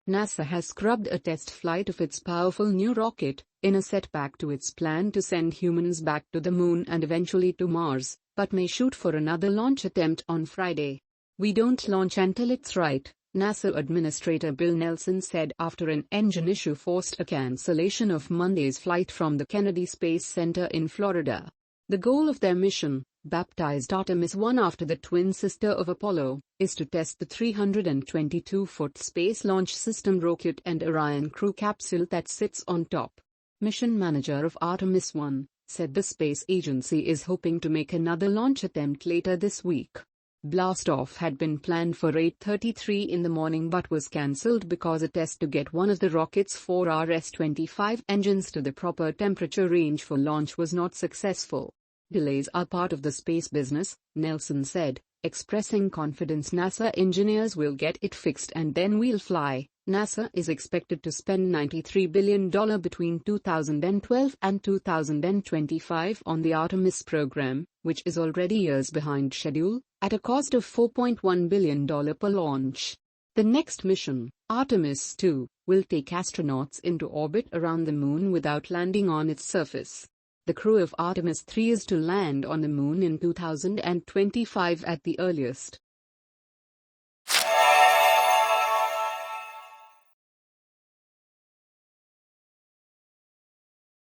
NASA has scrubbed a test flight of its powerful new rocket, in a setback to its plan to send humans back to the Moon and eventually to Mars, but may shoot for another launch attempt on Friday. "We don't launch until it's right," NASA Administrator Bill Nelson said after an engine issue forced a cancellation of Monday's flight from the Kennedy Space Center in Florida. The goal of their mission, baptized Artemis 1 after the twin sister of Apollo, is to test the 322-foot Space Launch System rocket and Orion crew capsule that sits on top. Mission manager of Artemis 1 said the space agency is hoping to make another launch attempt later this week. Blastoff had been planned for 8:33 in the morning but was cancelled because a test to get one of the rocket's 4 RS-25 engines to the proper temperature range for launch was not successful. "Delays are part of the space business," Nelson said, expressing confidence NASA engineers will get it fixed and then we'll fly. NASA is expected to spend $93 billion between 2012 and 2025 on the Artemis program, which is already years behind schedule, at a cost of $4.1 billion per launch. The next mission, Artemis 2, will take astronauts into orbit around the Moon without landing on its surface. The crew of Artemis 3 is to land on the Moon in 2025 at the earliest.